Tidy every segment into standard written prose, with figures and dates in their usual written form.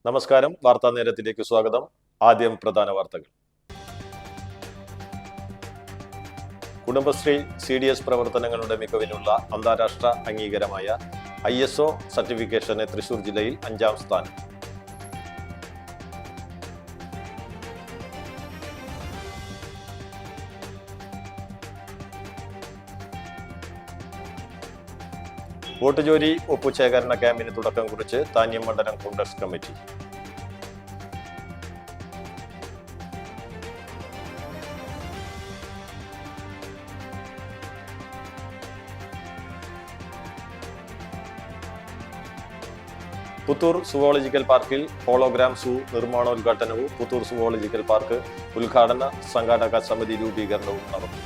നമസ്കാരം. വാർത്താ നേരത്തിലേക്ക് സ്വാഗതം. ആദ്യം പ്രധാന വാർത്തകൾ. കുടുംബശ്രീ CDS പ്രവർത്തനങ്ങളുടെ മികവിനുള്ള അന്താരാഷ്ട്ര അംഗീകാരമായ ISO സർട്ടിഫിക്കേഷന് തൃശൂർ ജില്ലയിൽ 5ാം സ്ഥാനം. വോട്ട് ചോരി ഒപ്പുശേഖരണ ക്യാമ്പിന് തുടക്കം കുറിച്ച് താന്യം മണ്ഡലം കോൺഗ്രസ് കമ്മിറ്റി. പുത്തൂർ സുവോളജിക്കൽ പാർക്കിൽ ഹോളോഗ്രാം സൂ നിർമ്മാണോദ്ഘാടനവും പുത്തൂർ സുവോളജിക്കൽ പാർക്ക് ഉദ്ഘാടന സംഘാടക സമിതി രൂപീകരണവും നടന്നു.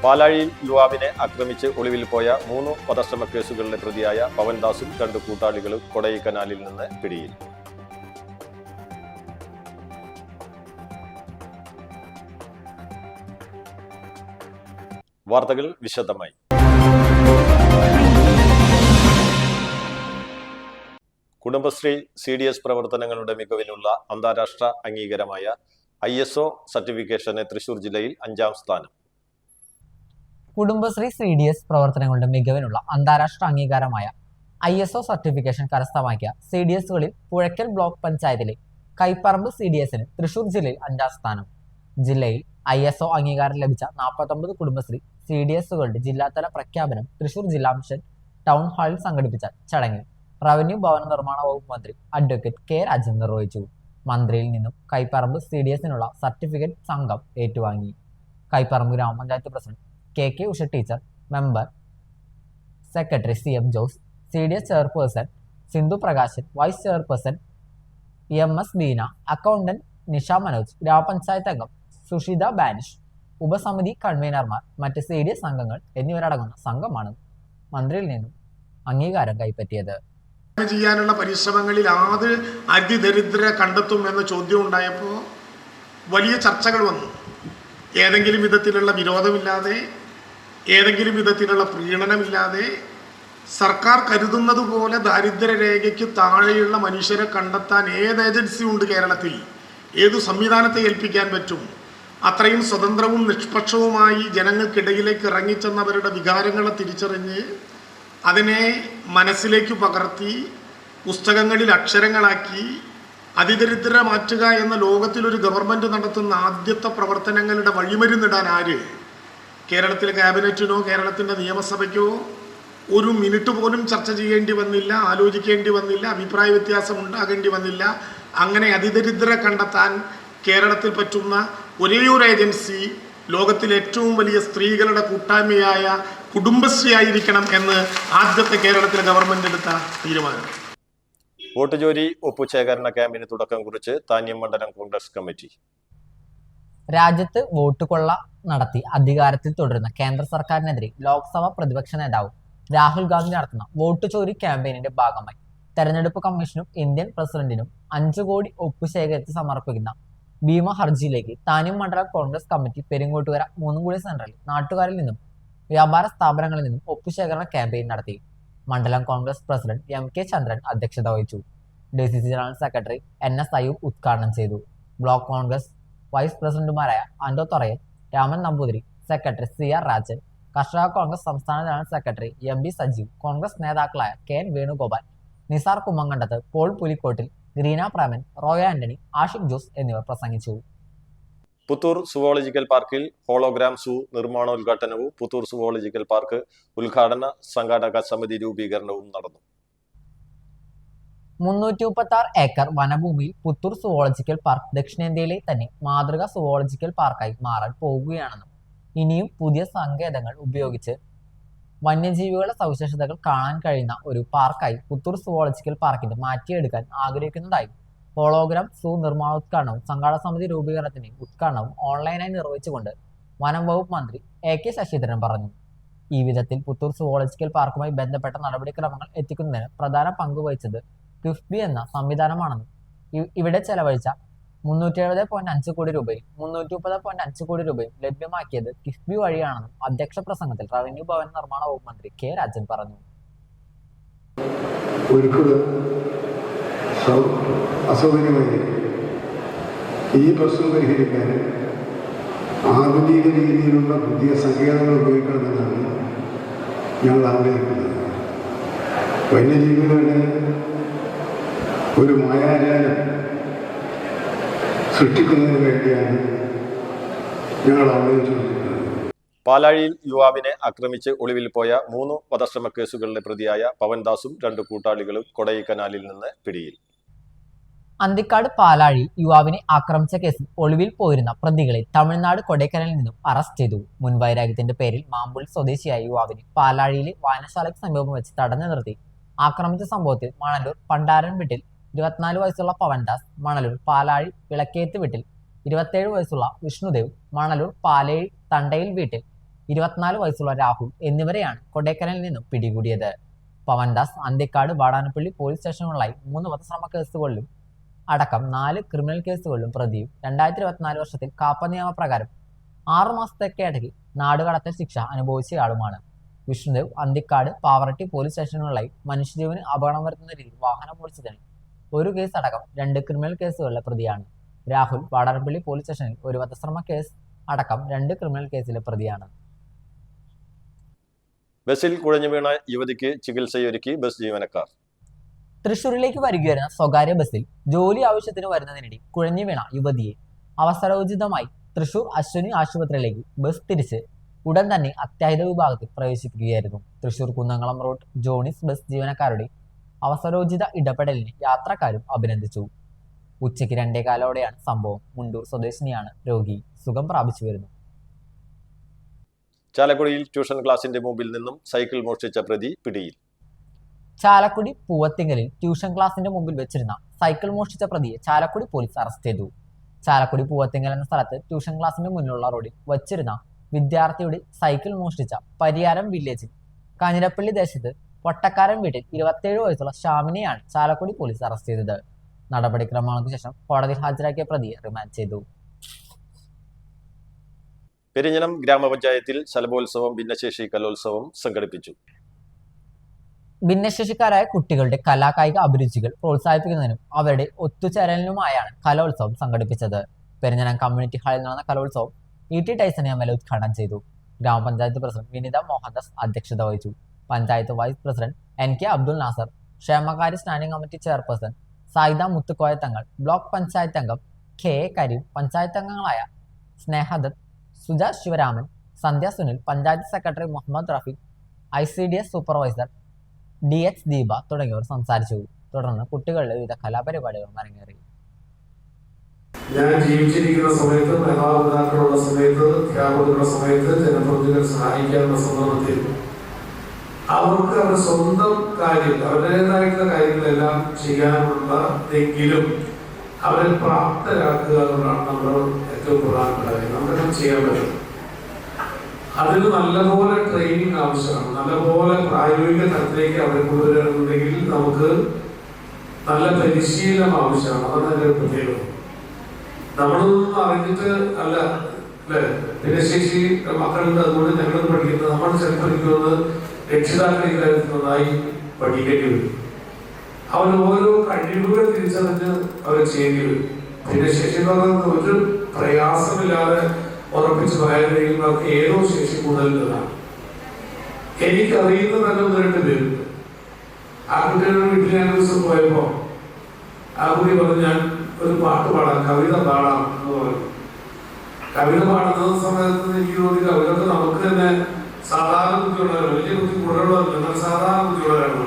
പാലാഴിയിൽ യുവാവിനെ ആക്രമിച്ച് ഒളിവിൽ പോയ 3 വധശ്രമ കേസുകളിലെ പ്രതിയായ പവൻദാസും 2 കൂട്ടാളികളും കൊടൈക്കനാലിൽ നിന്ന് പിടിയിൽ. വാർത്തകൾ വിശദമായി. കുടുംബശ്രീ CDS പ്രവർത്തനങ്ങളുടെ മികവിനുള്ള അന്താരാഷ്ട്ര അംഗീകാരമായ ISO സർട്ടിഫിക്കേഷന് തൃശൂർ ജില്ലയിൽ 5ാം സ്ഥാനം. കുടുംബശ്രീ CDS പ്രവർത്തനങ്ങളുടെ മികവിനുള്ള അന്താരാഷ്ട്ര അംഗീകാരമായ ISO സർട്ടിഫിക്കേഷൻ കരസ്ഥമാക്കിയ CDSകളിൽ പുഴയ്ക്കൽ ബ്ലോക്ക് പഞ്ചായത്തിലെ കൈപ്പറമ്പ് CDSന് തൃശൂർ ജില്ലയിൽ 5ാം സ്ഥാനം. ജില്ലയിൽ ISO അംഗീകാരം ലഭിച്ച 49 കുടുംബശ്രീ CDSകളുടെ ജില്ലാതല പ്രഖ്യാപനം തൃശൂർ ജില്ലാ മിഷൻ ടൗൺ ഹാളിൽ സംഘടിപ്പിച്ച ചടങ്ങിൽ റവന്യൂ ഭവന നിർമ്മാണ വകുപ്പ് മന്ത്രി അഡ്വക്കേറ്റ് K രാജൻ നിർവഹിച്ചു. മന്ത്രിയിൽ നിന്നും കൈപ്പറമ്പ് CDSനുള്ള സർട്ടിഫിക്കറ്റ് സംഘം ഏറ്റുവാങ്ങി. Kaiparambu grama panchayat president KK Usha teacher, member secretary CM Jose, CDS chairperson Sindhu Prakashan, vice chairperson MS Beena, accountant Nisha Manoj, grama panchayat അംഗം സുഷിത ബാനിഷ്, ഉപസമിതി കൺവീനർമാർ, മറ്റ് CDS അംഗങ്ങൾ എന്നിവരടങ്ങുന്ന സംഘമാണ് മന്ത്രിയിൽ നിന്നും അംഗീകാരം കൈപ്പറ്റിയത്. ചെയ്യാനുള്ള പരിശ്രമങ്ങളിൽ അതിദരിദ്ര കണ്ടെത്തും എന്ന ചോദ്യം ഉണ്ടായപ്പോൾ വലിയ ചർച്ചകൾ വന്നു. ഏതെങ്കിലും വിധത്തിലുള്ള വിരോധമില്ലാതെ, ഏതെങ്കിലും വിധത്തിലുള്ള പ്രീണനമില്ലാതെ സർക്കാർ കരുതുന്നത് പോലെ ദാരിദ്ര്യരേഖയ്ക്ക് താഴെയുള്ള മനുഷ്യരെ കണ്ടെത്താൻ ഏത് ഏജൻസി ഉണ്ട് കേരളത്തിൽ? ഏതു സംവിധാനത്തെ ഏൽപ്പിക്കാൻ പറ്റും? അത്രയും സ്വതന്ത്രവും നിഷ്പക്ഷവുമായി ജനങ്ങൾക്കിടയിലേക്ക് ഇറങ്ങിച്ചെന്നവരുടെ വികാരങ്ങളെ തിരിച്ചറിഞ്ഞ് അതിനെ മനസ്സിലേക്ക് പകർത്തി പുസ്തകങ്ങളിൽ അക്ഷരങ്ങളാക്കി അതിദരിദ്ര മാറ്റുക എന്ന ലോകത്തിലൊരു ഗവൺമെൻറ് നടത്തുന്ന ആദ്യത്തെ പ്രവർത്തനങ്ങളുടെ വഴിമരുന്നിടാൻ ആര്? കേരളത്തിലെ ക്യാബിനറ്റിനോ കേരളത്തിൻ്റെ നിയമസഭയ്ക്കോ ഒരു മിനിറ്റ് പോലും ചർച്ച ചെയ്യേണ്ടി വന്നില്ല, ആലോചിക്കേണ്ടി വന്നില്ല, അഭിപ്രായ വ്യത്യാസം ഉണ്ടാകേണ്ടി വന്നില്ല. അങ്ങനെ അതിദരിദ്ര കണ്ടെത്താൻ കേരളത്തിൽ പറ്റുന്ന ഒരേയൊരു ഏജൻസി ലോകത്തിലെ ഏറ്റവും വലിയ സ്ത്രീകളുടെ കൂട്ടായ്മയായ കുടുംബശ്രീ ആയിരിക്കണം എന്ന് ആദ്യത്തെ കേരളത്തിലെ ഗവൺമെൻറ് എടുത്ത തീരുമാനം. വോട്ട് ചോരി ഒപ്പുശേഖരണ ക്യാമ്പിന് തുടക്കം കുറിച്ച് താന്യം മണ്ഡലം കോൺഗ്രസ് കമ്മിറ്റി. രാജ്യത്ത് വോട്ട് കൊള്ള നടത്തി അധികാരത്തിൽ തുടരുന്ന കേന്ദ്ര സർക്കാരിനെതിരെ ലോക്സഭാ പ്രതിപക്ഷ നേതാവ് രാഹുൽ ഗാന്ധി നടത്തുന്ന വോട്ട് ചോരി ക്യാമ്പയിനിന്റെ ഭാഗമായി തെരഞ്ഞെടുപ്പ് കമ്മീഷനും ഇന്ത്യൻ പ്രസിഡന്റിനും 5 കോടി ഒപ്പ് ശേഖരിച്ച് സമർപ്പിക്കുന്ന ഭീമ ഹർജിയിലേക്ക് താന്യം മണ്ഡലം കോൺഗ്രസ് കമ്മിറ്റി പെരിങ്ങോട്ടുകര 3 സെന്ററിൽ നാട്ടുകാരിൽ നിന്നും വ്യാപാര സ്ഥാപനങ്ങളിൽ നിന്നും ഒപ്പുശേഖരണ ക്യാമ്പയിൻ നടത്തി. മണ്ഡലം കോൺഗ്രസ് പ്രസിഡന്റ് MK ചന്ദ്രൻ അധ്യക്ഷത വഹിച്ചു. DCC general secretary NS Ayyub ഉദ്ഘാടനം ചെയ്തു. ബ്ലോക്ക് കോൺഗ്രസ് വൈസ് പ്രസിഡന്റുമാരായ ആന്റോ തൊറയൻ, രാമൻ നമ്പൂതിരി, സെക്രട്ടറി CR രാജൻ, കർഷക കോൺഗ്രസ് സംസ്ഥാന general secretary MB Sajeev, Congress നേതാക്കളായ KN വേണുഗോപാൽ, നിസാർ കുമ്മങ്കണ്ടത്ത്, പോൾ പുലിക്കോട്ടിൽ, ഗ്രീന പ്രേമൻ, റോയ ആന്റണി, ആഷിഖ് ജോസ് എന്നിവർ പ്രസംഗിച്ചു. പുത്തൂർ സുവോളജിക്കൽ പാർക്കിൽ ഹോളോഗ്രാം സൂ നിർമ്മാണോദ്ഘാടനവും പുത്തൂർ സുവോളജിക്കൽ പാർക്ക് ഉദ്ഘാടന സംഘാടക സമിതി രൂപീകരണവും നടന്നു. 336 ഏക്കർ വനഭൂമിയിൽ പുത്തൂർ സുവോളജിക്കൽ പാർക്ക് ദക്ഷിണേന്ത്യയിലെ തന്നെ മാതൃകാ സുവോളജിക്കൽ പാർക്കായി മാറാൻ പോകുകയാണെന്നും ഇനിയും പുതിയ സങ്കേതങ്ങൾ ഉപയോഗിച്ച് വന്യജീവികളുടെ സവിശേഷതകൾ കാണാൻ കഴിയുന്ന ഒരു പാർക്കായി പുത്തൂർ സുവോളജിക്കൽ പാർക്കിനെ മാറ്റിയെടുക്കാൻ ആഗ്രഹിക്കുന്നതായും ഹോളോഗ്രാം സൂ നിർമ്മാണോദ്ഘാടനവും സംഘാടക സമിതി രൂപീകരണത്തിന്റെ ഉദ്ഘാടനവും ഓൺലൈനായി നിർവഹിച്ചുകൊണ്ട് വനം വകുപ്പ് മന്ത്രി AK ശശീന്ദ്രൻ പറഞ്ഞു. ഈ വിധത്തിൽ പുത്തൂർ സുവോളജിക്കൽ പാർക്കുമായി ബന്ധപ്പെട്ട നടപടിക്രമങ്ങൾ എത്തിക്കുന്നതിന് പ്രധാന പങ്ക് വഹിച്ചത് കിഫ്ബി എന്ന സംവിധാനമാണെന്നും ഇവിടെ ചെലവഴിച്ച 370.5 കോടി രൂപയും 330.5 കോടി രൂപയും ലഭ്യമാക്കിയത് കിഫ്ബി വഴിയാണെന്നും അധ്യക്ഷ പ്രസംഗത്തിൽ റവന്യൂ ഭവന നിർമ്മാണ വകുപ്പ് മന്ത്രി കെ രാജൻ പറഞ്ഞു. അസൗകര്യമായി ഈ പ്രശ്നം പരിഹരിക്കാൻ ആധുനിക രീതിയിലുള്ള പുതിയ സങ്കേതങ്ങൾ ഉപയോഗിക്കണമെന്നാണ് ഞങ്ങൾ ആഗ്രഹിക്കുന്നത്. വന്യജീവികളുടെ ഒരു മായാജാലം സൃഷ്ടിക്കുന്നതിന് വേണ്ടിയാണ് ഞങ്ങൾ ആലോചിച്ചുകൊണ്ടിരിക്കുന്നത്. പാലാഴിയിൽ യുവാവിനെ ആക്രമിച്ച് ഒളിവിൽ പോയ 3 വധശ്രമ കേസുകളിലെ പ്രതിയായ പവൻദാസും 2 കൂട്ടാളികളും കൊടൈക്കനാലിൽ നിന്ന് പിടിയിൽ. അന്തിക്കാട് പാലാഴി യുവാവിനെ ആക്രമിച്ച കേസിൽ ഒളിവിൽ പോയിരുന്ന പ്രതികളെ തമിഴ്നാട് കൊടൈക്കനാലിൽ നിന്നും അറസ്റ്റ് ചെയ്തു. മുൻവൈരാഗ്യത്തിന്റെ പേരിൽ മാമ്പുൾ സ്വദേശിയായ യുവാവിനെ പാലാഴിയിലെ വായനശാലയ്ക്ക് സമീപം വെച്ച് തടഞ്ഞു നിർത്തി ആക്രമിച്ച സംഭവത്തിൽ മണലൂർ പണ്ടാരൻ വീട്ടിൽ 24 വയസ്സുള്ള പവൻദാസ്, മണലൂർ പാലാഴി വിളക്കേത്ത് വീട്ടിൽ 27 വയസ്സുള്ള വിഷ്ണുദേവ്, മണലൂർ പാലേഴി തണ്ടയിൽ വീട്ടിൽ 24 വയസ്സുള്ള രാഹുൽ എന്നിവരെയാണ് കൊടൈക്കനാലിൽ നിന്നും പിടികൂടിയത്. പവൻദാസ് അന്തിക്കാട് വാടാനപ്പള്ളി പോലീസ് സ്റ്റേഷനുകളിലായി 3 വധശ്രമ കേസുകളിലും അടക്കം 4 ക്രിമിനൽ കേസുകളിലും പ്രതിയും 2024 വർഷത്തിൽ കാപ്പ നിയമപ്രകാരം 6 മാസത്തേക്ക് ഇടയ്ക്ക് നാടുകടത്തൽ ശിക്ഷ അനുഭവിച്ചയാളുമാണ്. വിഷ്ണുദേവ് അന്തിക്കാട് പാവറട്ടി പോലീസ് സ്റ്റേഷനുകളിലായി മനുഷ്യജീവന് അപകടം വരുത്തുന്ന രീതിയിൽ വാഹനം ഓടിച്ചതിന് 1 കേസ് അടക്കം 2 ക്രിമിനൽ കേസുകളിലെ പ്രതിയാണ്. രാഹുൽ വാടാനപ്പള്ളി പോലീസ് സ്റ്റേഷനിൽ 1 വധശ്രമ കേസ് അടക്കം 2 ക്രിമിനൽ കേസിലെ പ്രതിയാണ്. ബസിൽ കുഴഞ്ഞു വീണ യുവതിക്ക് ചികിത്സയൊരുക്കി ബസ് ജീവനക്കാർ. തൃശൂരിലേക്ക് വരികയായിരുന്ന സ്വകാര്യ ബസ്സിൽ ജോലി ആവശ്യത്തിന് വരുന്നതിനിടെ കുഴഞ്ഞു വീണ യുവതിയെ അവസരോചിതമായി തൃശൂർ അശ്വിനി ആശുപത്രിയിലേക്ക് ബസ് തിരിച്ച് ഉടൻ തന്നെ അത്യാഹിത വിഭാഗത്തിൽ പ്രവേശിപ്പിക്കുകയായിരുന്നു. തൃശൂർ കുന്നംകുളം റോഡ് ജോണിസ് ബസ് ജീവനക്കാരുടെ അവസരോചിത ഇടപെടലിനെ യാത്രക്കാരും അഭിനന്ദിച്ചു. ഉച്ചയ്ക്ക് 2:15 സംഭവം. മുണ്ടൂർ സ്വദേശിനിയാണ് രോഗി. സുഖം പ്രാപിച്ചു വരുന്നു. ചാലക്കുടിയിൽ ട്യൂഷൻ ക്ലാസിന്റെ മുമ്പിൽ നിന്നും സൈക്കിൾ മോഷ്ടിച്ച പ്രതി പിടിയിൽ. ചാലക്കുടി പൂവത്തിങ്കലിൽ ട്യൂഷൻ ക്ലാസിന്റെ മുമ്പിൽ വെച്ചിരുന്ന സൈക്കിൾ മോഷ്ടിച്ച പ്രതിയെ ചാലക്കുടി പോലീസ് അറസ്റ്റ് ചെയ്തു. ചാലക്കുടി പൂവത്തിങ്കൽ എന്ന സ്ഥലത്ത് ട്യൂഷൻ ക്ലാസിന്റെ മുന്നിലുള്ള റോഡിൽ വച്ചിരുന്ന വിദ്യാർത്ഥിയുടെ സൈക്കിൾ മോഷ്ടിച്ച പരിയാരം വില്ലേജിൽ കാഞ്ഞിരപ്പള്ളി ദേശത്ത് പൊട്ടക്കാരൻ വീട്ടിൽ 27 വയസ്സുള്ള ഷാമിനെയാണ് ചാലക്കുടി പോലീസ് അറസ്റ്റ് ചെയ്തത്. നടപടിക്രമങ്ങൾക്ക് ശേഷം കോടതിയിൽ ഹാജരാക്കിയ പ്രതിയെ റിമാൻഡ് ചെയ്തു. പെരിഞ്ഞനം ഗ്രാമപഞ്ചായത്തിൽ ശലഭോത്സവം ഭിന്നശേഷി കലോത്സവം സംഘടിപ്പിച്ചു. ഭിന്നശേഷിക്കാരായ കുട്ടികളുടെ കലാകായിക അഭിരുചികൾ പ്രോത്സാഹിപ്പിക്കുന്നതിനും അവരുടെ ഒത്തുചേരലിനുമായാണ് കലോത്സവം സംഘടിപ്പിച്ചത്. പെരിഞ്ഞനം കമ്മ്യൂണിറ്റി ഹാളിൽ നടന്ന കലോത്സവം ET ടൈസൺ MLA ഉദ്ഘാടനം ചെയ്തു. ഗ്രാമപഞ്ചായത്ത് പ്രസിഡന്റ് വിനിത മോഹൻദാസ് അധ്യക്ഷത വഹിച്ചു. Panchayat vice president NK Abdul Nasar, ക്ഷേമകാര്യ standing committee chairperson Sayida Muthukoya Thangal, block panchayat അംഗം KA കരീം, പഞ്ചായത്ത് അംഗങ്ങളായ Snehadath, Suja Sivaraman, Sandhya Sunil, panchayat secretary Muhammad Rafeeq, ICDS supervisor DH Deepa തുടങ്ങിയവർ സംസാരിച്ചു. തുടർന്ന് കുട്ടികളുടെ വിവിധ കലാപരിപാടികളും അരങ്ങേറി. ഞാൻ ജീവിച്ചിരിക്കുന്ന സമയത്ത്, മേധാവിതാക്കളുള്ള സമയത്ത്, അധ്യാപകരുടെ സമയത്ത്, ജനപ്രതിനിധികൾ സഹായിക്കാനുള്ള സന്ദർഭത്തിൽ അവർക്ക് അവരുടെ സ്വന്തം കാര്യം, അവരുടേതായിട്ടുള്ള കാര്യങ്ങളെല്ലാം ചെയ്യാനുള്ളതെങ്കിലും അവരെ പ്രാപ്തരാക്കുക എന്നുള്ളതാണ് നമ്മുടെ ഏറ്റവും പ്രധാനപ്പെട്ട കാര്യം. നമുക്കത് ചെയ്യാൻ പറ്റും. അതിന് നല്ലപോലെ ട്രെയിനിങ് ആവശ്യമാണ്. നല്ലപോലെ പ്രായോഗിക തലത്തിലേക്ക് അവരെ കൊണ്ടുവരണമെന്നുണ്ടെങ്കിൽ നമുക്ക് നല്ല പരിശീലനം ആവശ്യമാണ്. അതാണ് അതിൻ്റെ ഒരു പ്രത്യേകത. നമ്മളൊന്നും അറിഞ്ഞിട്ട് അല്ല അല്ലേ ഭിന്നശേഷി മക്കളുണ്ട്, അതുകൊണ്ട് ഞങ്ങളത് പഠിക്കുന്നത്. നമ്മൾ ചിലപ്പോൾ പഠിക്കുന്നത് രക്ഷിതാക്കൾ ഈ കാര്യത്തിൽ നന്നായി പഠിക്കേണ്ടി വരും. അവർ ഓരോ കഴിവുകൾ തിരിച്ചറിഞ്ഞ് അവർ ചെയ്യേണ്ടി വരും. ഭിന്നശേഷി എന്ന് പറയുന്നത് ഒരു പ്രയാസമില്ലാതെ ഉറപ്പിച്ച് പറയാൻ കഴിയുന്നവർക്ക് ഏതോ ശേഷി കൂടുതലാണ്. എനിക്കറിയുന്ന തന്നെ 1-2 പേരുണ്ട്. ആ കുട്ടികളുടെ വീട്ടിൽ ഞാൻ ദിവസം പോയപ്പോ ആ കുട്ടി പറഞ്ഞു, ഞാൻ ഒരു പാട്ട് പാടാം, കവിത പാടാം എന്ന് പറഞ്ഞു. കവിത പാടുന്ന സമയത്ത് എനിക്ക് തോന്നി കവിതക്ക് നമുക്ക് തന്നെ സാധാരണ ബുദ്ധിയുള്ളവരാണ്, വലിയ ബുദ്ധി കൂടുതലുള്ളവരല്ല, എന്നാൽ സാധാരണ ബുദ്ധിയുള്ളവരാണ്.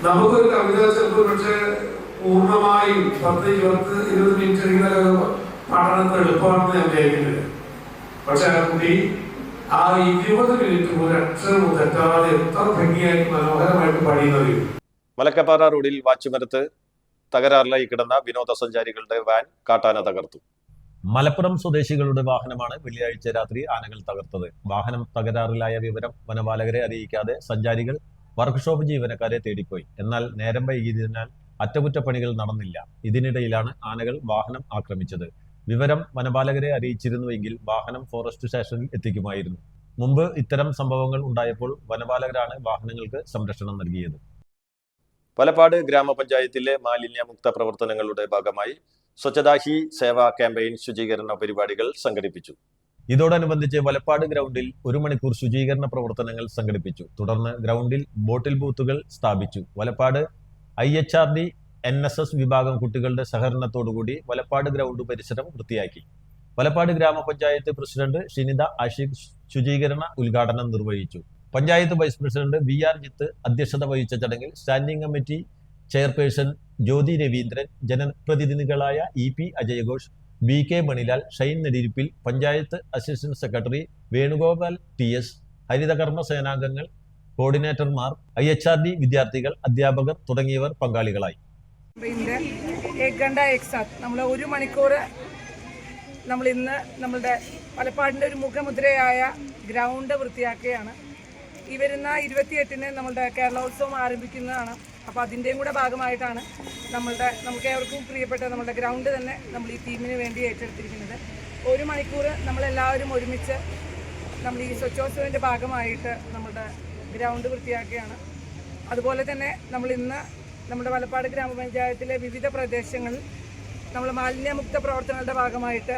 നമുക്കൊരു കവിത ചിലപ്പോൾ പക്ഷേ പൂർണ്ണമായും 10-20 മിനിറ്റ് ഇങ്ങനെ പഠനത്തിന് എളുപ്പമാണെന്ന് ഞാൻ വിചാരിക്കുന്നില്ല. പക്ഷെ ആ കുട്ടി ആ 20 മിനിറ്റ് ഒരു അക്ഷരം തെറ്റാതെ എത്ര ഭംഗിയായിട്ട് മനോഹരമായിട്ട് പാടിയുന്നത്. മലക്കപ്പാറ റോഡിൽ വാച്ചുമരത്ത് തകരാറിലായി കിടന്ന വിനോദസഞ്ചാരികളുടെ വാൻ കാട്ടാന തകർത്തു. മലപ്പുറം സ്വദേശികളുടെ വാഹനമാണ് വെള്ളിയാഴ്ച രാത്രി ആനകൾ തകർത്തത്. വാഹനം തകരാറിലായ വിവരം വനപാലകരെ അറിയിക്കാതെ സഞ്ചാരികൾ വർക്ക്ഷോപ്പ് ജീവനക്കാരെ തേടിപ്പോയി. എന്നാൽ നേരം വൈകിയതിനാൽ അറ്റകുറ്റപ്പണികൾ നടന്നില്ല. ഇതിനിടയിലാണ് ആനകൾ വാഹനം ആക്രമിച്ചത്. വിവരം വനപാലകരെ അറിയിച്ചിരുന്നുവെങ്കിൽ വാഹനം ഫോറസ്റ്റ് സ്റ്റേഷനിൽ എത്തിക്കുമായിരുന്നു. മുമ്പ് ഇത്തരം സംഭവങ്ങൾ ഉണ്ടായപ്പോൾ വനപാലകരാണ് വാഹനങ്ങൾക്ക് സംരക്ഷണം നൽകിയത്. വലപ്പാട് ഗ്രാമപഞ്ചായത്തിലെ മാലിന്യമുക്ത പ്രവർത്തനങ്ങളുടെ ഭാഗമായി സ്വച്ഛതാ ഹി സേവാ ക്യാമ്പയിൻ ശുചീകരണ പരിപാടികൾ സംഘടിപ്പിച്ചു. ഇതോടനുബന്ധിച്ച് വലപ്പാട് ഗ്രൗണ്ടിൽ 1 മണിക്കൂർ ശുചീകരണ പ്രവർത്തനങ്ങൾ സംഘടിപ്പിച്ചു. തുടർന്ന് ഗ്രൗണ്ടിൽ ബോട്ടിൽ ബൂത്തുകൾ സ്ഥാപിച്ചു. വലപ്പാട് IHRD NSS വിഭാഗം കുട്ടികളുടെ സഹകരണത്തോടുകൂടി വലപ്പാട് ഗ്രൗണ്ട് പരിസരം വൃത്തിയാക്കി. വലപ്പാട് ഗ്രാമപഞ്ചായത്ത് പ്രസിഡന്റ് ഷിനിത ആഷിഖ് ശുചീകരണ ഉദ്ഘാടനം നിർവഹിച്ചു. Panchayat vice president VR Jith അധ്യക്ഷത വഹിച്ച ചടങ്ങിൽ standing committee chairperson Jyothi Raveendran, ജനപ്രതിനിധികളായ EP അജയഘോഷ്, BK Manilal, Shine Nedirippil, panchayat assistant secretary Venugopal TS, ഹരിതകർമ്മ സേനാംഗങ്ങൾ, കോർഡിനേറ്റർമാർ, IHRD വിദ്യാർത്ഥികൾ, അധ്യാപകർ തുടങ്ങിയവർ പങ്കാളികളായി. നമ്മൾ 1 മണിക്കൂർ നമ്മൾ ഇന്ന് നമ്മളുടെ വലപ്പാടിൻ്റെ ഒരു മുഖമുദ്രയായ ഗ്രൗണ്ട് വൃത്തിയാക്കുകയാണ്. ഈ വരുന്ന 28-ന് നമ്മളുടെ കേരളോത്സവം ആരംഭിക്കുന്നതാണ്. അപ്പോൾ അതിൻ്റെയും കൂടെ ഭാഗമായിട്ടാണ് നമുക്ക് ഏവർക്കും പ്രിയപ്പെട്ട നമ്മളുടെ ഗ്രൗണ്ട് തന്നെ നമ്മൾ ഈ ടീമിന് വേണ്ടി ഏറ്റെടുത്തിരിക്കുന്നത്. 1 മണിക്കൂർ നമ്മളെല്ലാവരും ഒരുമിച്ച് നമ്മൾ ഈ സ്വച്ഛോത്സവത്തിൻ്റെ ഭാഗമായിട്ട് നമ്മളുടെ ഗ്രൗണ്ട് വൃത്തിയാക്കുകയാണ്. അതുപോലെ തന്നെ നമ്മൾ ഇന്ന് നമ്മുടെ വലപ്പാട് ഗ്രാമപഞ്ചായത്തിലെ വിവിധ പ്രദേശങ്ങളിൽ നമ്മൾ മാലിന്യമുക്ത പ്രവർത്തനങ്ങളുടെ ഭാഗമായിട്ട്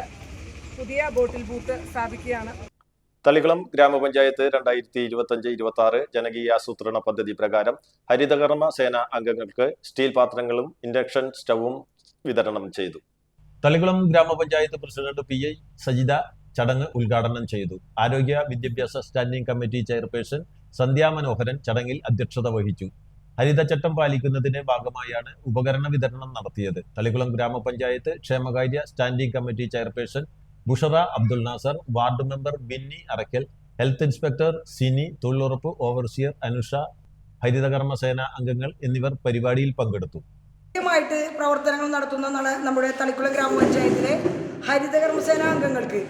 പുതിയ ബോട്ടിൽ ബൂത്ത് സ്ഥാപിക്കുകയാണ്. തളിക്കുളം ഗ്രാമപഞ്ചായത്ത് 2025-26 ജനകീയാസൂത്രണ പദ്ധതി പ്രകാരം ഹരിതകർമ്മ സേന അംഗങ്ങൾക്ക് സ്റ്റീൽ പാത്രങ്ങളും ഇൻഡക്ഷൻ സ്റ്റവും വിതരണം ചെയ്തു. തളിക്കുളം ഗ്രാമപഞ്ചായത്ത് പ്രസിഡന്റ് PI സജിത ചടങ്ങ് ഉദ്ഘാടനം ചെയ്തു. ആരോഗ്യ വിദ്യാഭ്യാസ സ്റ്റാൻഡിംഗ് കമ്മിറ്റി ചെയർപേഴ്സൺ സന്ധ്യ മനോഹരൻ ചടങ്ങിൽ അധ്യക്ഷത വഹിച്ചു. ഹരിതചട്ടം പാലിക്കുന്നതിന്റെ ഭാഗമായാണ് ഉപകരണ വിതരണം നടത്തിയത്. തളിക്കുളം ഗ്രാമപഞ്ചായത്ത് ക്ഷേമകാര്യ standing committee chairperson Bushara Abdul Nasar, ward member Binny Arackal, health inspector Sini, തൊഴിലുറപ്പ് ഓവർസിയർ അനുഷ, ഹരിതകർമ്മ സേന അംഗങ്ങൾ എന്നിവർ പരിപാടിയിൽ പങ്കെടുത്തു. ായിട്ട് പ്രവർത്തനങ്ങൾ നടത്തുന്ന നമ്മുടെ തളിക്കുളം ഗ്രാമപഞ്ചായത്തിലെ ഹരിതകർമ്മസേന അംഗങ്ങൾക്ക്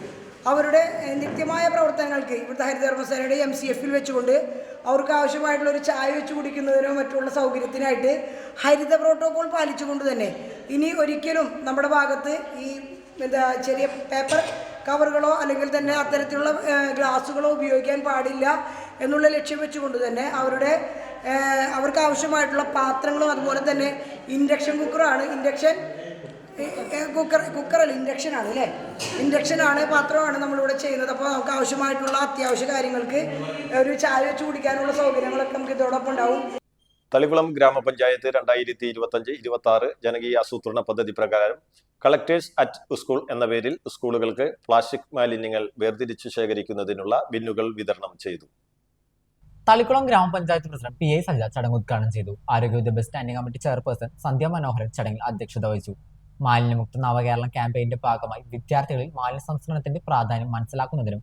അവരുടെ നിത്യമായ പ്രവർത്തനങ്ങൾക്ക് ഇവിടുത്തെ ഹരിതകർമ്മസേനയുടെ MCFൽ വെച്ചുകൊണ്ട് അവർക്ക് ആവശ്യമായിട്ടുള്ള ഒരു ചായ വെച്ച് കുടിക്കുന്നതിനോ മറ്റുള്ള സൗകര്യത്തിനായിട്ട് ഹരിത പ്രോട്ടോകോൾ പാലിച്ചുകൊണ്ട് തന്നെ ഇനി ഒരിക്കലും നമ്മുടെ ഭാഗത്ത് ഈ ചെറിയ പേപ്പർ കവറുകളോ അല്ലെങ്കിൽ തന്നെ അത്തരത്തിലുള്ള ഗ്ലാസുകളോ ഉപയോഗിക്കാൻ പാടില്ല എന്നുള്ള ലക്ഷ്യം വെച്ചുകൊണ്ട് തന്നെ അവർക്ക് ആവശ്യമായിട്ടുള്ള പാത്രങ്ങളും അതുപോലെ തന്നെ ഇൻഡക്ഷൻ കുക്കറാണ് ഇൻഡക്ഷനാണ് അല്ലേ, ഇൻഡക്ഷനാണ് പാത്രമാണ് നമ്മളിവിടെ ചെയ്യുന്നത്. അപ്പോൾ നമുക്ക് ആവശ്യമായിട്ടുള്ള അത്യാവശ്യ കാര്യങ്ങൾക്ക് ഒരു ചായ വെച്ച് കുടിക്കാനുള്ള സൗകര്യങ്ങളൊക്കെ നമുക്ക് ഇതോടൊപ്പം ഉണ്ടാവും. തളിക്കുളം ഗ്രാമപഞ്ചായത്ത് 2025-26 ജനകീയാസൂത്രണ പദ്ധതി പ്രകാരം കളക്ടേഴ്സ് അറ്റ് സ്കൂൾ എന്ന പേരിൽ സ്കൂളുകൾക്ക് പ്ലാസ്റ്റിക് മാലിന്യങ്ങൾ വേർതിരിച്ചു ശേഖരിക്കുന്നതിനുള്ള ബിന്നുകൾ വിതരണം ചെയ്തു. തളിക്കുളം ഗ്രാമപഞ്ചായത്ത് പ്രസിഡന്റ് PI സജിത ചടങ്ങ് ഉദ്ഘാടനം ചെയ്തു. ആരോഗ്യ വിദ്യാഭ്യാസ സ്റ്റാൻഡിംഗ് കമ്മിറ്റി ചെയർപേഴ്സൺ സന്ധ്യ മനോഹരൻ ചടങ്ങിൽ അധ്യക്ഷത വഹിച്ചു. മാലിന്യമുക്ത നവകേരളം ക്യാമ്പയിന്റെ ഭാഗമായി വിദ്യാർത്ഥികളിൽ മാലിന്യ സംസ്കരണത്തിന്റെ പ്രാധാന്യം മനസ്സിലാക്കുന്നതിനും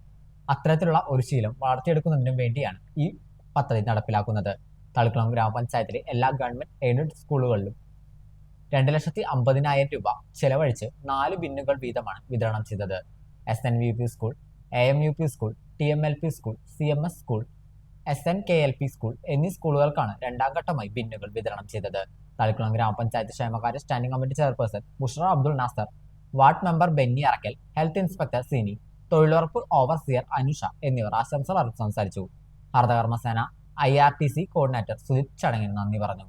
അത്തരത്തിലുള്ള ഒരു ശീലം വളർത്തിയെടുക്കുന്നതിനും വേണ്ടിയാണ് ഈ പദ്ധതി നടപ്പിലാക്കുന്നത്. തളിക്കുളം ഗ്രാമപഞ്ചായത്തിലെ എല്ലാ ഗവൺമെന്റ് എയ്ഡഡ് സ്കൂളുകളിലും 2,50,000 രൂപ ചെലവഴിച്ച് 4 ബിന്നുകൾ വീതമാണ് വിതരണം ചെയ്തത്. SNVP school, AMUP school, TMLP school, CMS school, SNKLP school എന്നീ സ്കൂളുകൾക്കാണ് 2ാം ഘട്ടമായി ബിന്നുകൾ വിതരണം ചെയ്തത്. തളിക്കുളം ഗ്രാമപഞ്ചായത്ത് ക്ഷേമകാര്യ standing committee chairperson Bushara Abdul Nasar, ward member Benny Arackal, health inspector Sini, തൊഴിലുറപ്പ് ഓവർസിയർ അനുഷ എന്നിവർ ആശംസകൾ അറിയിച്ച് സംസാരിച്ചു. ഹരിതകർമ്മസേന IRTC കോർഡിനേറ്റർ സുജിത് ചടങ്ങിന് നന്ദി പറഞ്ഞു.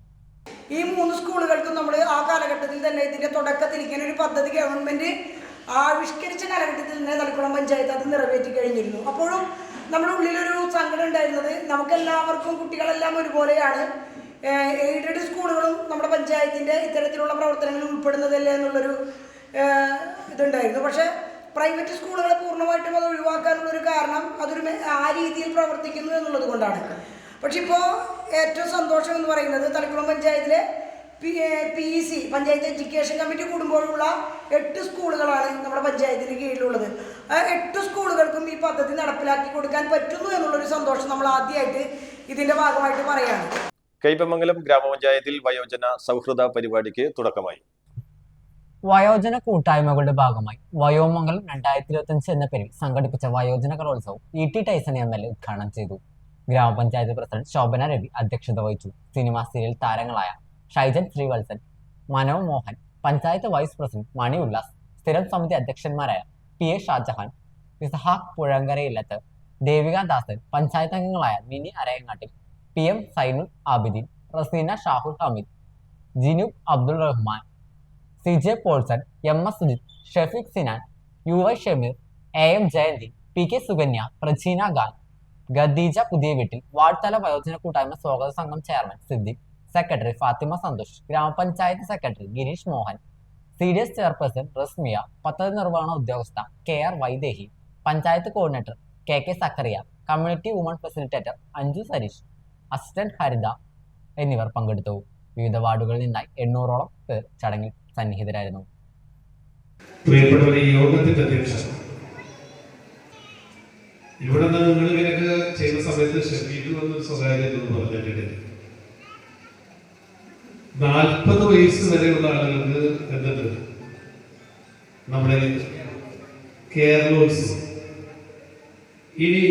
ഈ 3 സ്കൂളുകൾക്കും നമ്മൾ ആ കാലഘട്ടത്തിൽ തന്നെ ഇതിന്റെ തുടക്കത്തിൽ ഇങ്ങനെ ഒരു പദ്ധതി ഗവൺമെന്റ് ആവിഷ്കരിച്ച കാലഘട്ടത്തിൽ തന്നെ തളിക്കുളം പഞ്ചായത്ത് അത് നിറവേറ്റി കഴിഞ്ഞിരുന്നു. അപ്പോഴും നമ്മുടെ ഉള്ളിലൊരു സങ്കടം ഉണ്ടായിരുന്നത് നമുക്കെല്ലാവർക്കും കുട്ടികളെല്ലാം ഒരുപോലെയാണ്, എയ്ഡഡ് സ്കൂളുകളും നമ്മുടെ പഞ്ചായത്തിന്റെ ഇത്തരത്തിലുള്ള പ്രവർത്തനങ്ങളിൽ ഉൾപ്പെടുന്നതല്ലേ എന്നുള്ളൊരു ഇതുണ്ടായിരുന്നു. പക്ഷെ പ്രൈവറ്റ് സ്കൂളുകളെ പൂർണ്ണമായിട്ടും അത് ഒഴിവാക്കാനുള്ളൊരു കാരണം ആ രീതിയിൽ പ്രവർത്തിക്കുന്നു എന്നുള്ളത് കൊണ്ടാണ്. പക്ഷെ ഇപ്പോൾ ഏറ്റവും സന്തോഷം എന്ന് പറയുന്നത് തളിക്കുളം പഞ്ചായത്തിലെ PEC പഞ്ചായത്ത് എഡ്യൂക്കേഷൻ കമ്മിറ്റി കൂടുമ്പോഴുള്ള 8 സ്കൂളുകളാണ് നമ്മുടെ പഞ്ചായത്തിന് കീഴിലുള്ളത്. ആ 8 സ്കൂളുകൾക്കും ഈ പദ്ധതി നടപ്പിലാക്കി കൊടുക്കാൻ പറ്റുന്നു എന്നുള്ളൊരു സന്തോഷം നമ്മൾ ആദ്യമായിട്ട് ഇതിന്റെ ഭാഗമായിട്ട് പറയാണ്. കൈപ്പമംഗലം ഗ്രാമപഞ്ചായത്തിൽ വയോജന സൗഹൃദ പരിപാടിക്ക് തുടക്കമായി. വയോജന കൂട്ടായ്മകളുടെ ഭാഗമായി വയോമംഗലം 2025 എന്ന പേരിൽ സംഘടിപ്പിച്ച വയോജന കലോത്സവം ET ടൈസൺ MLA ഉദ്ഘാടനം ചെയ്തു. ഗ്രാമപഞ്ചായത്ത് പ്രസിഡന്റ് ശോഭന രവി അധ്യക്ഷത വഹിച്ചു. സിനിമാ സീരിയൽ താരങ്ങളായ ഷൈജൻ ശ്രീവത്സൻ, മനോജ് മോഹൻ, പഞ്ചായത്ത് വൈസ് പ്രസിഡന്റ് മണി ഉല്ലാസ്, സ്ഥിരം സമിതി അധ്യക്ഷന്മാരായ PA ഷാജഹാൻ, ഇസഹാഖ് പുഴങ്കരയില്ലത്ത്, ദേവിക ദാസ്, പഞ്ചായത്ത് അംഗങ്ങളായ Mini Arayangattil, PM Sainul Abideen, Raseena Shahul Hameed, Jinoob Abdul Rahman, CJ Paulson, MS Sujith, Shefeeq Sinan, UY Shameer, AM Jayanthi, PK Sukanya, Prajeena Khan, Khadeeja Puthiya Veettil, വാർഡ്തല വയോജന കൂട്ടായ്മ സ്വാഗത സംഘം ചെയർമാൻ സിദ്ദിഖ്, സെക്രട്ടറി ഫാത്തിമ സന്തോഷ്, ഗ്രാമപഞ്ചായത്ത് secretary Gireesh Mohan, CDS chairperson Rasmiya, പദ്ധതി നിർവഹണ ഉദ്യോഗസ്ഥ KR Vaidehi, panchayat coordinator KK Zacharia, community woman facilitator Anju Sareesh, assistant Haritha എന്നിവർ പങ്കെടുത്തു. വിവിധ വാർഡുകളിൽ നിന്നായി 800ഓളം പേർ ചടങ്ങിൽ സന്നിഹിതരായിരുന്നു. പ്രിയപ്പെട്ടവരെ, ഈ യോഗത്തിന്റെ അധ്യക്ഷൻ ഇവിടെ നിന്ന് നിങ്ങൾ ഇങ്ങനെയൊക്കെ ചെയ്യുന്ന സമയത്ത് ഷെഫീഖ് സ്വകാര്യം പറഞ്ഞിട്ടുണ്ട്. 40 വയസ്സ് വരെയുള്ള ആളുകൾക്ക് എന്തുണ്ട് നമ്മുടെ കേരളോത്സവം. ഇനി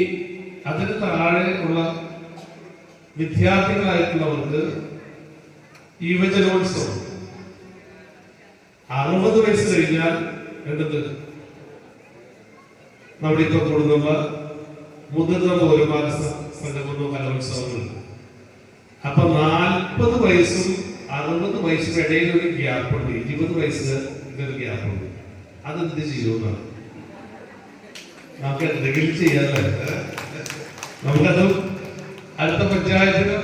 അതിന് താഴെ ഉള്ള വിദ്യാർത്ഥികളായിട്ടുള്ളവർക്ക് യുവജനോത്സവം. 60 വയസ്സ് കഴിഞ്ഞാൽ എന്ത് നമ്മുടെ ഇപ്പൊ കൂടുന്നുള്ള മുതിർന്ന പൗരന്മാർ സംഘടന കലോത്സവങ്ങളുണ്ട്. അപ്പൊ 40 വയസ്സും 60 വയസ്സിന് ഇടയിൽ ഒരു ഗ്യാപ്പുണ്ട്. 20 വയസ്സിന് ഇതൊരു ഗ്യാപ്പുണ്ട്. അതെന്ത് ചെയ്യുമെന്നാണ് നമുക്ക് എന്തെങ്കിലും ചെയ്യാറില്ല. നമുക്കത് അടുത്ത പഞ്ചായത്തിന്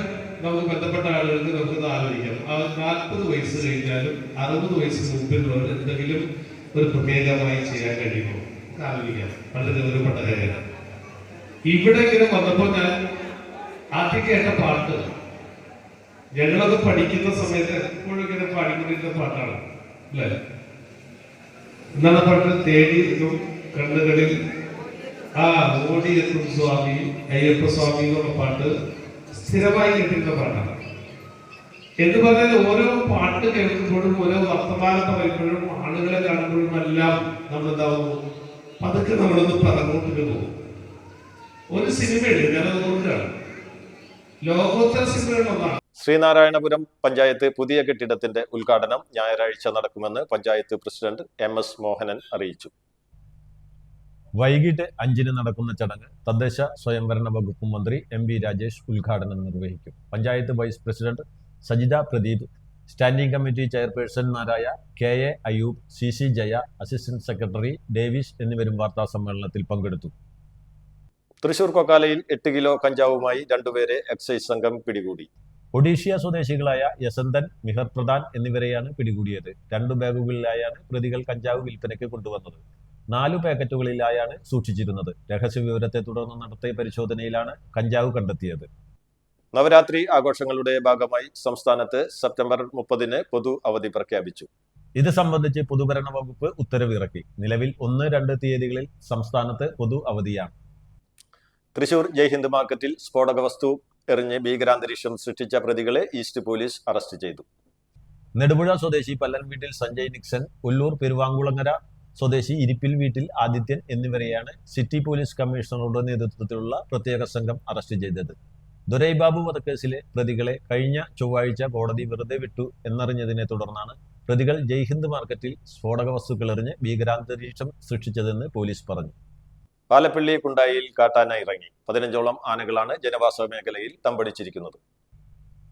നമുക്ക് ബന്ധപ്പെട്ട ആളുകൾക്ക് നമുക്കത് ആലോചിക്കാം. ആ 40 വയസ്സ് കഴിഞ്ഞാലും 60 വയസ്സിന് മുമ്പിലുള്ളവർ എന്തെങ്കിലും ഒരു പ്രത്യേകമായി ചെയ്യാൻ കഴിയുമോ ആലോചിക്കാം. വളരെ ഗൗരവപ്പെട്ട കാര്യമാണ്. ഇവിടെ ഇങ്ങനെ വന്നപ്പോൾ ഞാൻ ആദ്യം കേട്ട പാട്ട്, ഞങ്ങളത് പഠിക്കുന്ന സമയത്ത് എപ്പോഴും ഇങ്ങനെ പാടിക്കൊണ്ടിരുന്ന പാട്ടാണ് അല്ലേ? എന്താണ് പാട്ട്? തേടിയെത്തും കണ്ണുകളിൽ ഓടിയെത്തും സ്വാമി അയ്യപ്പ സ്വാമി എന്നുള്ള പാട്ട് സ്ഥിരമായി കേട്ടിരുന്ന പാട്ടാണ്. എന്ന് പറഞ്ഞാൽ ഓരോ പാട്ട് കേൾക്കുമ്പോഴും ഓരോ വർത്തമാനം പറയുമ്പോഴും ആളുകളെ കാണുമ്പോഴും എല്ലാം നമ്മൾ എന്താവുന്നു, അതൊക്കെ നമ്മളൊന്ന് പറഞ്ഞുകൊണ്ടിട്ട് പോകും. ഒരു സിനിമയുണ്ട്, ഞാനത് നോക്കുകയാണ്, ലോകോത്തര സിനിമകളൊന്നാണ്. ശ്രീനാരായണപുരം പഞ്ചായത്ത് പുതിയ കെട്ടിടത്തിന്റെ ഉദ്ഘാടനം ഞായറാഴ്ച നടക്കുമെന്ന് പഞ്ചായത്ത് പ്രസിഡന്റ് MS മോഹനൻ അറിയിച്ചു. വൈകിട്ട് 5-ന് നടക്കുന്ന ചടങ്ങ് തദ്ദേശ സ്വയംഭരണ വകുപ്പ് മന്ത്രി MB രാജേഷ് ഉദ്ഘാടനം നിർവഹിക്കും. Panchayat vice president Sajitha Pradeep, standing committee ചെയർപേഴ്സൺമാരായ KA Ayub, CC Jaya, assistant secretary Davis എന്നിവരും വാർത്താ സമ്മേളനത്തിൽ പങ്കെടുത്തു. തൃശൂർ കൊക്കാലയിൽ 8 കിലോ കഞ്ചാവുമായി 2 പേരെ എക്സൈസ് സംഘം പിടികൂടി. ഒഡീഷ്യ സ്വദേശികളായ യസന്തൻ, മിഹർ പ്രധാൻ എന്നിവരെയാണ് പിടികൂടിയത്. 2 ബാഗുകളിലായാണ് പ്രതികൾ കഞ്ചാവ് വിൽപ്പനയ്ക്ക് കൊണ്ടുവന്നത്. 4 പാക്കറ്റുകളിലായാണ് സൂക്ഷിച്ചിരുന്നത്. രഹസ്യ വിവരത്തെ തുടർന്ന് നടത്തിയ പരിശോധനയിലാണ് കഞ്ചാവ് കണ്ടെത്തിയത്. നവരാത്രി ആഘോഷങ്ങളുടെ ഭാഗമായി സംസ്ഥാനത്ത് സെപ്റ്റംബർ 30-ന് പൊതു അവധി പ്രഖ്യാപിച്ചു. ഇത് സംബന്ധിച്ച് പൊതുഭരണ വകുപ്പ് ഉത്തരവ് ഇറക്കി. നിലവിൽ 1-2 തീയതികളിൽ സംസ്ഥാനത്ത് പൊതു അവധിയാണ്. തൃശൂർ ജയ്ഹിന്ദ് മാർക്കറ്റിൽ സ്ഫോടക വസ്തു എറിഞ്ഞ് ഭീകരാന്തരീക്ഷം സൃഷ്ടിച്ച പ്രതികളെ ഈസ്റ്റ് പോലീസ് അറസ്റ്റ് ചെയ്തു. നെടുപുഴ സ്വദേശി പല്ലൻ വീട്ടിൽ സഞ്ജയ് നിക്സൺ, ഉള്ളൂർ പെരുവാങ്കുളങ്ങര സ്വദേശി ഇരിപ്പിൽ വീട്ടിൽ ആദിത്യൻ എന്നിവരെയാണ് സിറ്റി പോലീസ് കമ്മീഷണറുടെ നേതൃത്വത്തിലുള്ള പ്രത്യേക സംഘം അറസ്റ്റ് ചെയ്തത്. ദുരൈബാബു വധക്കേസിലെ പ്രതികളെ കഴിഞ്ഞ ചൊവ്വാഴ്ച കോടതി വെറുതെ വിട്ടു എന്നറിഞ്ഞതിനെ തുടർന്നാണ് പ്രതികൾ ജയ്ഹിന്ദ് മാർക്കറ്റിൽ സ്ഫോടക വസ്തുക്കൾ എറിഞ്ഞ് ഭീകരാന്തരീക്ഷം സൃഷ്ടിച്ചതെന്ന് പോലീസ് പറഞ്ഞു. പാലപ്പള്ളി കുണ്ടായിൽ കാട്ടാന ഇറങ്ങി. 15ഓളം ആനകളാണ് ജനവാസ മേഖലയിൽ തമ്പടിച്ചിരിക്കുന്നത്.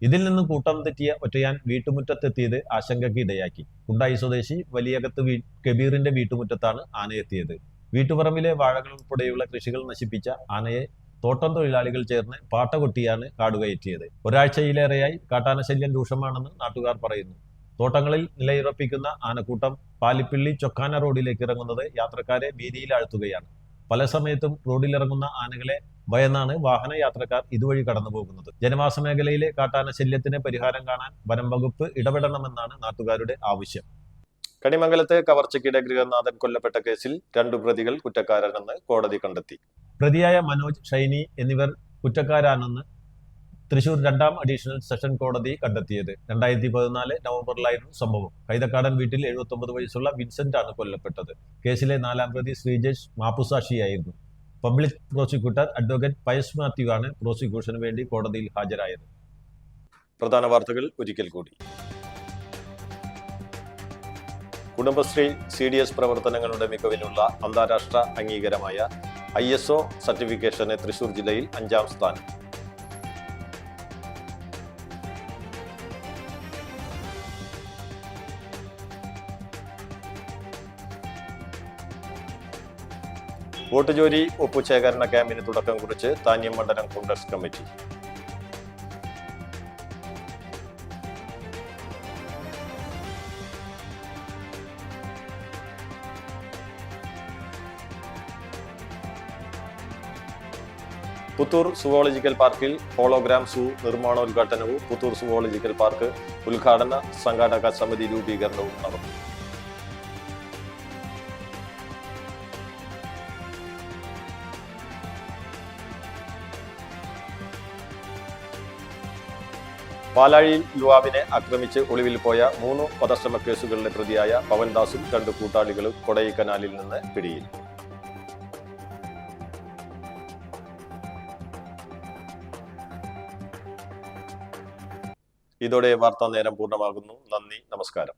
ഇതിൽ നിന്ന് കൂട്ടം തെറ്റിയ ഒറ്റയാൻ വീട്ടുമുറ്റത്തെത്തിയത് ആശങ്കയ്ക്ക് ഇടയാക്കി. കുണ്ടായി സ്വദേശി വലിയകത്ത് കബീറിന്റെ വീട്ടുമുറ്റത്താണ് ആനയെത്തിയത്. വീട്ടുപറമ്പിലെ വാഴകൾ ഉൾപ്പെടെയുള്ള കൃഷികൾ നശിപ്പിച്ച ആനയെ തോട്ടം തൊഴിലാളികൾ ചേർന്ന് പാട്ട കൊട്ടിയാണ് കാടുകയറ്റിയത്. ഒരാഴ്ചയിലേറെയായി കാട്ടാനശല്യം രൂക്ഷമാണെന്ന് നാട്ടുകാർ പറയുന്നു. തോട്ടങ്ങളിൽ നിലയുറപ്പിക്കുന്ന ആനക്കൂട്ടം പാലിപ്പിള്ളി ചൊക്കാന റോഡിലേക്ക് ഇറങ്ങുന്നത് യാത്രക്കാരെ ഭീതിയിലാഴ്ത്തുകയാണ്. പല സമയത്തും റോഡിലിറങ്ങുന്ന ആനകളെ ഭയന്നാണ് വാഹന യാത്രക്കാർ ഇതുവഴി കടന്നു പോകുന്നത്. ജനവാസ മേഖലയിലെ കാട്ടാന ശല്യത്തിന് പരിഹാരം കാണാൻ വനം വകുപ്പ് ഇടപെടണമെന്നാണ് നാട്ടുകാരുടെ ആവശ്യം. കണിമംഗലത്ത് കവർച്ചയ്ക്കിടെ ഗൃഹനാഥൻ കൊല്ലപ്പെട്ട കേസിൽ 2 പ്രതികൾ കുറ്റക്കാരെന്ന് കോടതി കണ്ടെത്തി. പ്രതിയായ മനോജ്, ഷൈനി എന്നിവർ കുറ്റക്കാരാണെന്ന് തൃശൂർ 2ാം അഡീഷണൽ സെഷൻ കോടതി കണ്ടെത്തിയത്. 2014 നവംബറിലായിരുന്നു സംഭവം. കൈതക്കാടൻ വീട്ടിൽ 79 വയസ്സുള്ള വിൻസെന്റ് ആണ് കൊല്ലപ്പെട്ടത്. കേസിലെ 4ാം പ്രതി ശ്രീജേഷ് മാപ്പുസാക്ഷിയായിരുന്നു. Public prosecutor advocate Pious Mathew ആണ് പ്രോസിക്യൂഷന് വേണ്ടി കോടതിയിൽ ഹാജരായത്. പ്രധാന വാർത്തകൾ ഒരിക്കൽ കൂടി. കുടുംബശ്രീ CDS പ്രവർത്തനങ്ങളുടെ മികവിനുള്ള അന്താരാഷ്ട്ര അംഗീകാരമായ ISO സർട്ടിഫിക്കേഷന് തൃശൂർ ജില്ലയിൽ 5ാം സ്ഥാനം. വോട്ട് ജോലി ഒപ്പുശേഖരണ ക്യാമ്പിന് തുടക്കം കുറിച്ച് താന്യം മണ്ഡലം കോൺഗ്രസ് കമ്മിറ്റി. പുത്തൂർ സുവോളജിക്കൽ പാർക്കിൽ ഹോളോഗ്രാം സൂ നിർമ്മാണോദ്ഘാടനവും പുത്തൂർ സുവോളജിക്കൽ പാർക്ക് ഉദ്ഘാടന സംഘാടക സമിതി രൂപീകരണവും നടന്നു. പാലാഴിയിൽ യുവാവിനെ ആക്രമിച്ച് ഒളിവിൽ പോയ 3 വധശ്രമ കേസുകളിലെ പ്രതിയായ പവൻദാസും 2 കൂട്ടാളികളും കൊടൈക്കനാലിൽ നിന്ന് പിടിയിൽ. ഇതോടെ വാർത്താ നേരം പൂർണ്ണമാകുന്നു. നന്ദി, നമസ്കാരം.